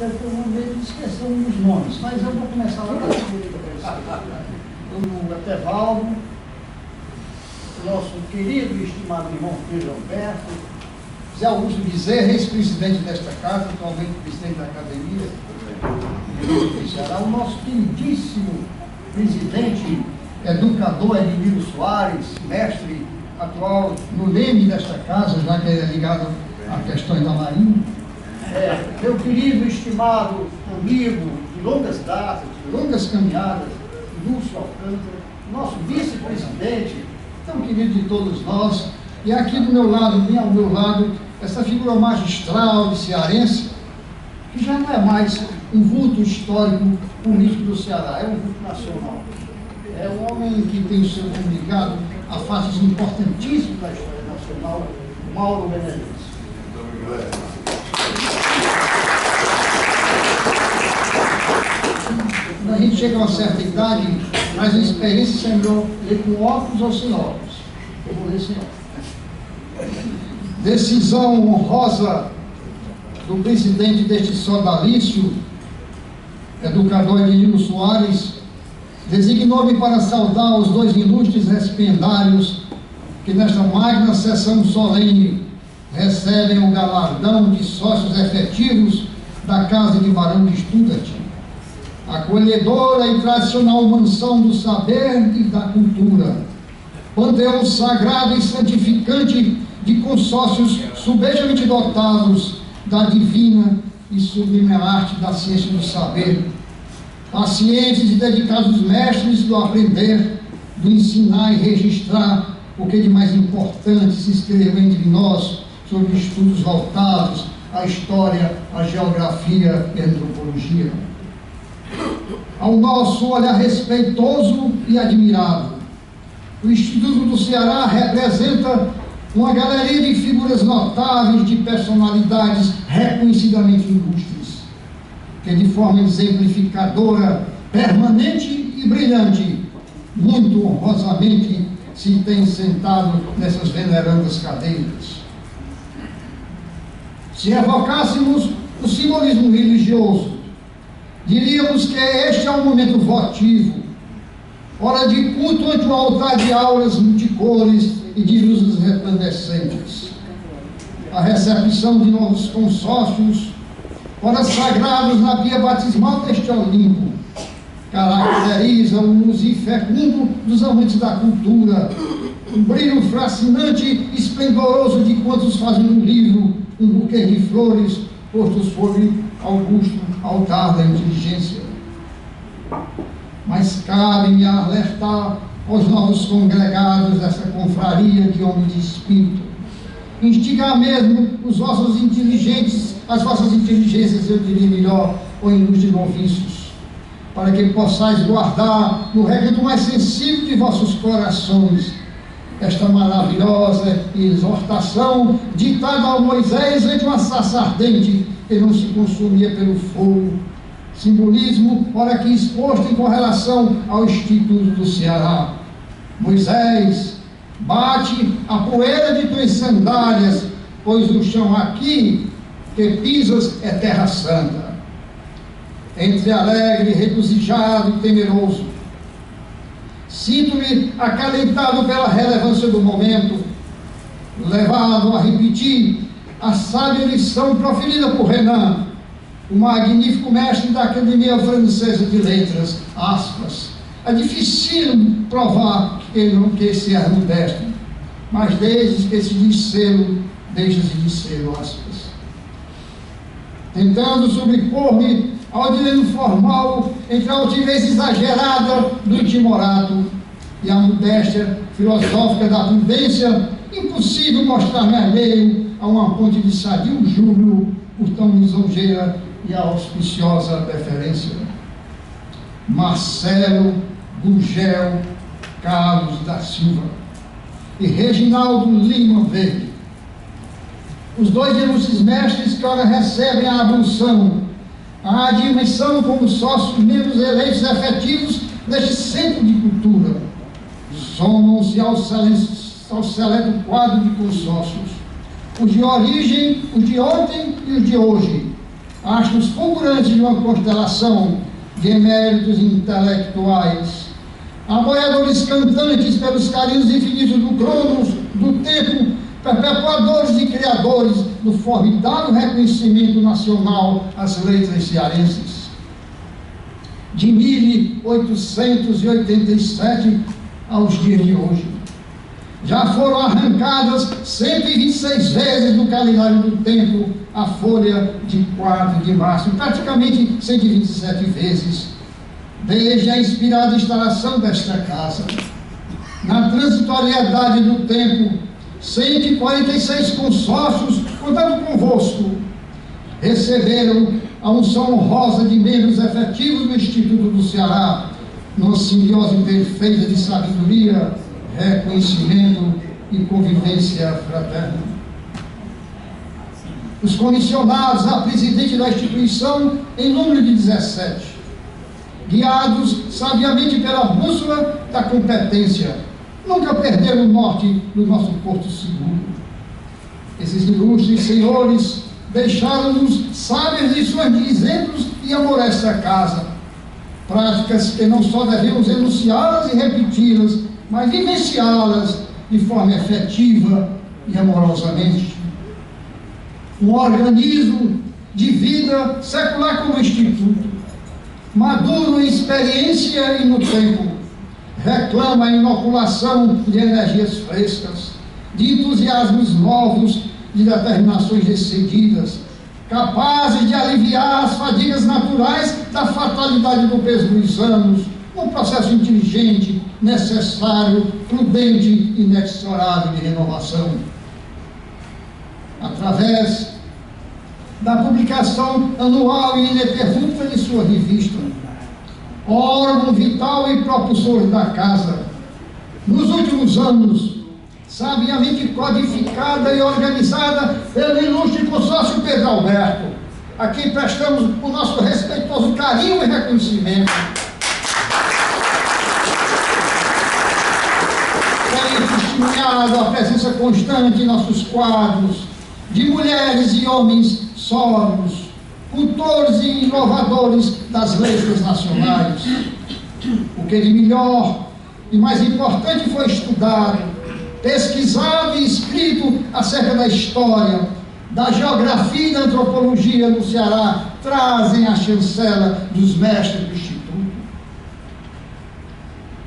meio esquecendo os nomes, mas eu vou começar lá da direita para o Etevaldo, nosso querido e estimado irmão Pedro Alberto, Zé Augusto Bezerra, ex-presidente desta casa, atualmente presidente da Academia do Ceará, o nosso queridíssimo presidente, educador Edmildo Soares, mestre atual no leme desta casa, já que ele é ligado a questões da Marinha. Meu querido, estimado amigo de longas datas, de longas caminhadas, Lúcio Alcântara, nosso vice-presidente, tão querido de todos nós, e aqui do meu lado, bem ao meu lado, essa figura magistral de cearense, que já não é mais um vulto histórico político do Ceará, é um vulto nacional. É um homem que tem o seu comunicado a fatos importantíssimos da história nacional, Mauro Benevides. Quando a gente chega a uma certa idade, mas a experiência é melhor ler com óculos ou sem óculos. Eu vou ler sem óculos. Decisão honrosa do presidente deste sodalício, educador Edmildo Soares, designou-me para saudar os dois ilustres recipiendários que nesta magna sessão solene recebem o galardão de sócios efetivos da Casa de Barão de Stuttgart, acolhedora e tradicional mansão do saber e da cultura, panteão sagrado e santificante de consórcios subejamente dotados da divina e sublime arte da ciência do saber, pacientes e dedicados mestres do aprender, do ensinar e registrar o que de mais importante se escreveu entre nós sobre estudos voltados à história, à geografia e à antropologia. Ao nosso olhar respeitoso e admirado, o Instituto do Ceará representa uma galeria de figuras notáveis, de personalidades reconhecidamente ilustres, que de forma exemplificadora, permanente e brilhante, muito honrosamente se tem sentado nessas venerandas cadeiras. Se evocássemos o simbolismo religioso, diríamos que este é um momento votivo, hora de culto ante o altar de auras multicores e de luzes resplandecentes. A recepção de novos consórcios, horas sagrados na pia batismal deste Olimpo, caracteriza o luzir fecundo dos amantes da cultura, um brilho fascinante e esplendoroso de quantos fazem no livro um buquê de flores postos sobre augusto altar da inteligência. Mas cabe-me alertar aos novos congregados dessa confraria de homens de espírito, instigar mesmo os vossos inteligentes, as vossas inteligências, eu diria melhor, ou ilustres noviços, para que possais guardar no recanto mais sensível de vossos corações esta maravilhosa exortação ditada ao Moisés ante uma sarça ardente que não se consumia pelo fogo, simbolismo, ora aqui exposto em correlação ao Instituto do Ceará. Moisés, bate a poeira de tuas sandálias, pois no chão aqui que pisas é terra santa. Entre alegre, regozijado e temeroso, sinto-me acalentado pela relevância do momento, levado a repetir a sábia lição proferida por Renan, o magnífico mestre da Academia Francesa de Letras, aspas. É difícil provar que esse é modesto, mas desde que se diz selo, deixa-se de selo, aspas. Tentando sobrepor-me ao dilema formal entre a altivez exagerada do timorato e a modéstia filosófica da prudência, impossível mostrar-me alheio a uma ponte de sadio júbilo por tão lisonjeira e auspiciosa deferência. Marcelo Gugel Carlos da Silva e Reginaldo Lima Verde, os dois ilustres mestres que ora recebem a abunção, a admissão como sócios membros eleitos efetivos deste centro de cultura, somam-se ao seleto quadro de consórcios, os de origem, os de ontem e os de hoje, astros fulgurantes de uma constelação de eméritos intelectuais, aboiadores cantantes pelos carinhos infinitos do cronos, do tempo, perpetuadores e criadores do formidável reconhecimento nacional às letras cearenses. De 1887 aos dias de hoje, já foram arrancadas 126 vezes do calendário do tempo a folha de 4 de março, praticamente 127 vezes, desde a inspirada instalação desta casa. Na transitoriedade do tempo, 146 consórcios, contando convosco, receberam a unção honrosa de membros efetivos do Instituto do Ceará, numa simbiose perfeita de sabedoria, reconhecimento e convivência fraterna. Os comissionados a presidente da instituição, em número de 17, guiados sabiamente pela bússola da competência, nunca perderam o norte do nosso porto seguro. Esses ilustres senhores deixaram-nos sábias lições de exemplos e amor a esta casa, práticas que não só devemos enunciá-las e repeti-las, mas vivenciá-las de forma efetiva e amorosamente. Um organismo de vida secular como Instituto, maduro em experiência e no tempo, reclama a inoculação de energias frescas, de entusiasmos novos, de determinações decididas, capazes de aliviar as fadigas naturais da fatalidade do peso dos anos, um processo inteligente, necessário, prudente e inexorável de renovação. Através da publicação anual e ininterrupta de sua revista, órgão vital e propulsor da casa, nos últimos anos, sabiamente codificada e organizada pelo ilustre consórcio Pedro Alberto, a quem prestamos o nosso respeitoso carinho e reconhecimento. Tem testemunhado a presença constante em nossos quadros de mulheres e homens sóbrios, cultores e inovadores das letras nacionais. O que de melhor e mais importante foi estudado, pesquisado e escrito acerca da história, da geografia e da antropologia no Ceará, trazem a chancela dos mestres do Instituto.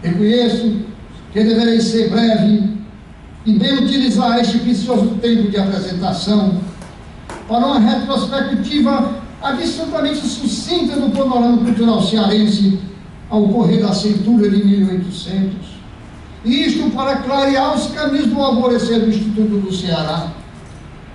Reconheço que deverei ser breve e bem utilizar este precioso tempo de apresentação para uma retrospectiva absolutamente sucinta do panorama cultural cearense ao correr da cintura de 1800. Isto para clarear os caminhos do alvorecer do Instituto do Ceará.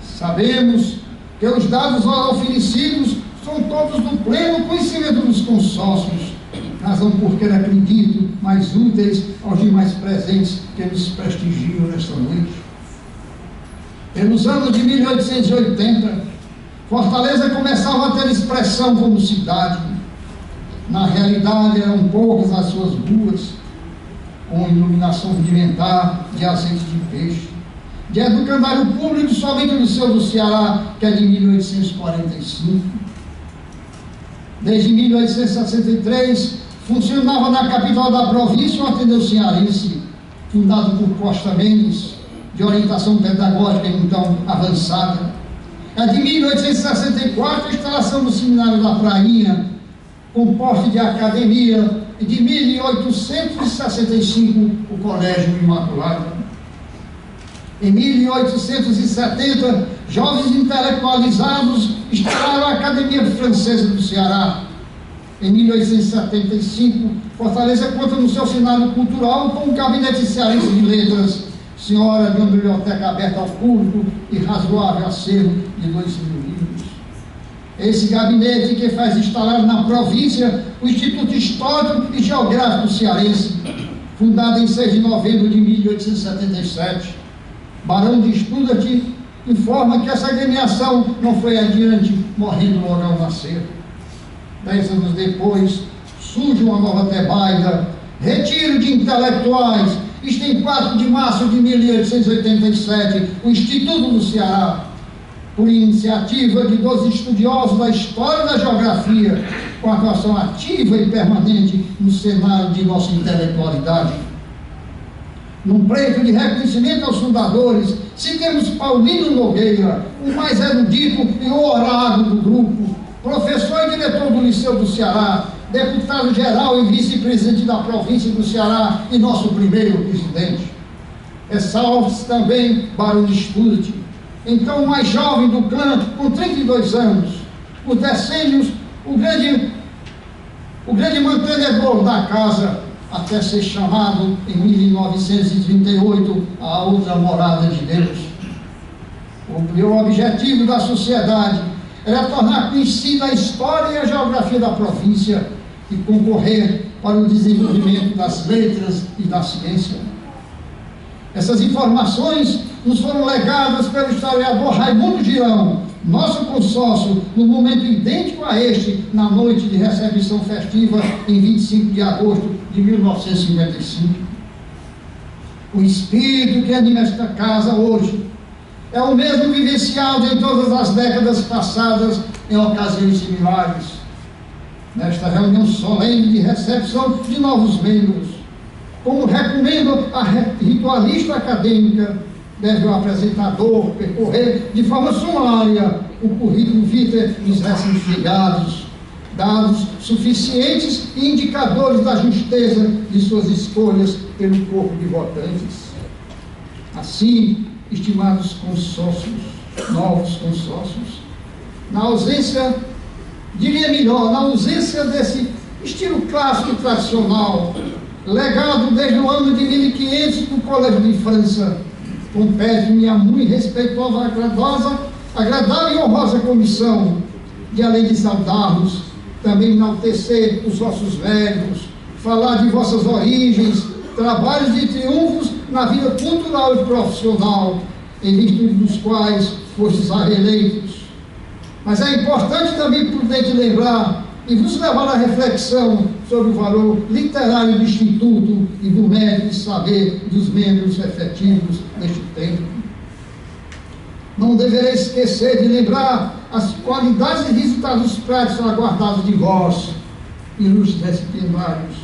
Sabemos que os dados oferecidos são todos do pleno conhecimento dos consórcios, razão por que acredito mais úteis aos demais presentes que nos prestigiam nesta noite. Pelos anos de 1880, Fortaleza começava a ter expressão como cidade. Na realidade, eram poucas as suas ruas, com iluminação rudimentar de azeite de peixe, de educandário público somente no Liceu do Ceará, que é de 1845. Desde 1863, funcionava na capital da província o Ateneu Cearense, fundado por Costa Mendes, de orientação pedagógica então avançada. É de 1864 a instalação do Seminário da Prainha, com porte de academia, e de 1865 o Colégio Imaculado. Em 1870, jovens intelectualizados instalaram a Academia Francesa do Ceará. Em 1875, Fortaleza conta no seu cenário cultural com um gabinete cearense de letras, senhora de uma biblioteca aberta ao público e razoável acervo de 2.000 livros. Esse gabinete que faz instalar na província o Instituto Histórico e Geográfico Cearense, fundado em 6 de novembro de 1877. Barão de Studart informa que essa agremiação não foi adiante, morrendo logo ao nascer. 10 anos depois, surge uma nova tebaida, retiro de intelectuais. Isto em 4 de março de 1887, o Instituto do Ceará. por iniciativa de 12 estudiosos da história e da geografia, com atuação ativa e permanente no cenário de nossa intelectualidade. Num pleito de reconhecimento aos fundadores, citemos Paulino Nogueira, o mais erudito e horário do grupo, professor e diretor do Liceu do Ceará, deputado-geral e vice-presidente da província do Ceará e nosso primeiro presidente. Ressalve-se também Barão Stuart, então o mais jovem do clã, com 32 anos, por decênios, o grande mantenedor da casa, até ser chamado em 1938 a outra morada de Deus. O objetivo da sociedade era tornar conhecida a história e a geografia da província e concorrer para o desenvolvimento das letras e da ciência. Essas informações nos foram legadas pelo historiador Raimundo Girão, nosso consórcio, no momento idêntico a este, na noite de recepção festiva, em 25 de agosto de 1955. O espírito que anima esta casa hoje é o mesmo vivenciado em todas as décadas passadas em ocasiões similares. Nesta reunião solene de recepção de novos membros, como recomendo a ritualista acadêmica, deve o apresentador percorrer de forma sumária o currículo vitae dos recém-filiados, dados suficientes e indicadores da justeza de suas escolhas pelo corpo de votantes. Assim, estimados consórcios, novos consórcios, na ausência, diria melhor, na ausência desse estilo clássico tradicional, legado desde o ano de 1500 do Colégio de França, compete-me a muito respeitosa, agradável e honrosa comissão de, além de saudar-vos, também enaltecer os vossos méritos, falar de vossas origens, trabalhos e triunfos na vida cultural e profissional, em virtude dos quais fostes reeleitos. Mas é importante também prudente lembrar e vos levar à reflexão sobre o valor literário do Instituto e do mérito de saber dos membros efetivos deste tempo. Não deverei esquecer de lembrar as qualidades e resultados práticos aguardados de vós, ilustres recipiendários,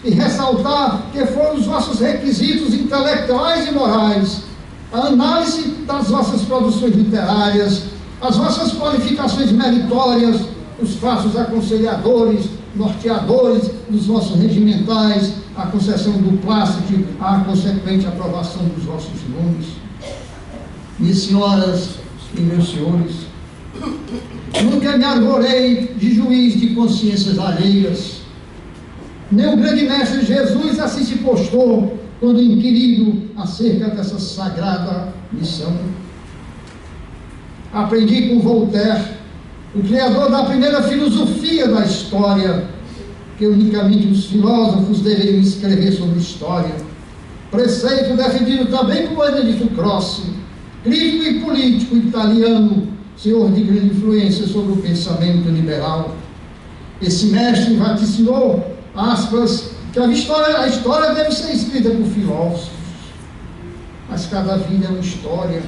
e ressaltar que foram os vossos requisitos intelectuais e morais, a análise das vossas produções literárias, as vossas qualificações meritórias, os fatos aconselhadores, norteadores dos vossos regimentais, a concessão do plástico, a consequente aprovação dos vossos nomes. Minhas senhoras e meus senhores, nunca me arvorei de juiz de consciências alheias. Nem o grande mestre Jesus assim se postou quando inquirido acerca dessa sagrada missão. Aprendi com Voltaire, o criador da primeira filosofia da história, que unicamente os filósofos deveriam escrever sobre história. Preceito defendido também por Benedito Croce, crítico e político italiano, senhor de grande influência sobre o pensamento liberal. Esse mestre vaticinou, aspas, que a história deve ser escrita por filósofos, mas cada vida é uma história,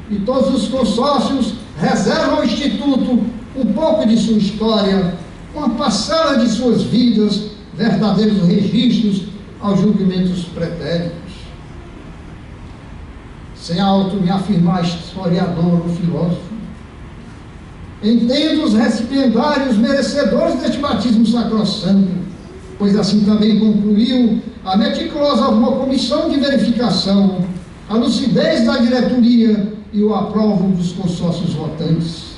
e todos os consórcios reservam ao Instituto um pouco de sua história, uma parcela de suas vidas, verdadeiros registros aos julgamentos pretéritos. Sem auto me afirmar historiador ou filósofo, entendo os recipiendários merecedores deste batismo sacrossanto, pois assim também concluiu a meticulosa comissão de verificação, a lucidez da diretoria e o aprovo dos consórcios votantes.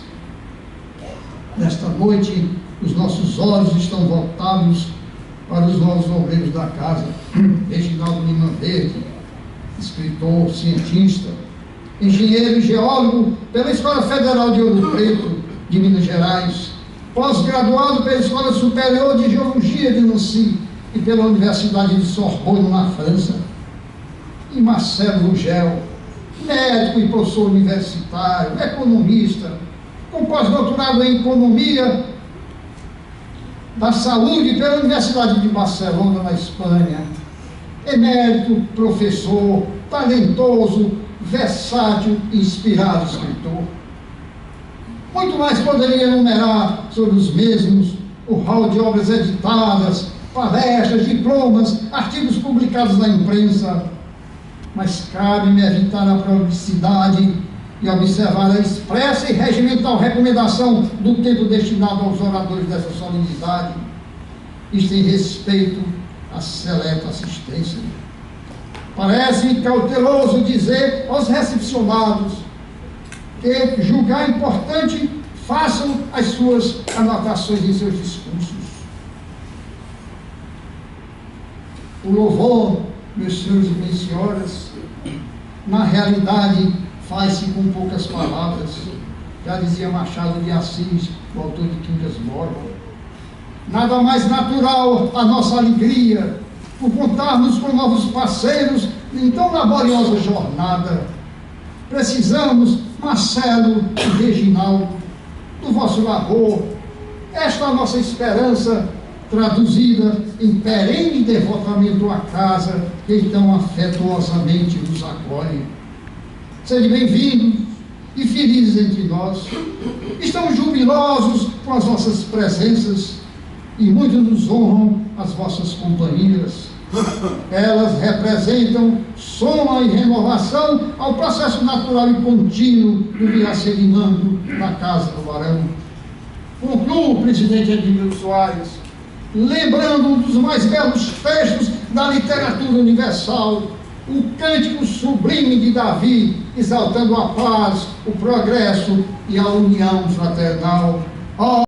Nesta noite, os nossos olhos estão voltados para os novos obreiros da casa. Reginaldo Lima Verde, escritor, cientista, engenheiro e geólogo pela Escola Federal de Ouro Preto, de Minas Gerais, pós-graduado pela Escola Superior de Geologia de Nancy e pela Universidade de Sorbonne, na França. E Marcelo Rugel, médico e professor universitário, economista, com pós-doutorado em Economia da Saúde pela Universidade de Barcelona, na Espanha. Emérito, professor, talentoso, versátil e inspirado escritor. Muito mais poderia enumerar sobre os mesmos, o rol de obras editadas, palestras, diplomas, artigos publicados na imprensa, mas cabe-me evitar a prolixicidade e observar a expressa e regimental recomendação do tempo destinado aos oradores dessa solenidade. Isto em respeito à seleta assistência. Parece-me cauteloso dizer aos recepcionados que julgar importante façam as suas anotações em seus discursos. O louvor, meus senhores e minhas senhoras, na realidade faz-se com poucas palavras. Já dizia Machado de Assis, o autor de Quincas Borba. Nada mais natural a nossa alegria por contarmos com novos parceiros em tão laboriosa jornada. Precisamos, Marcelo e Reginaldo, do vosso labor. Esta é a nossa esperança, traduzida em perene devotamento à casa que tão afetuosamente nos acolhe. Sejam bem-vindos e felizes entre nós. Estamos jubilosos com as vossas presenças e muito nos honram as vossas companhias. Elas representam soma e renovação ao processo natural e contínuo do Miracelimando na Casa do Barão. Concluo, presidente Edmilson Soares, lembrando um dos mais belos textos da literatura universal, o cântico sublime de Davi, exaltando a paz, o progresso e a união fraternal.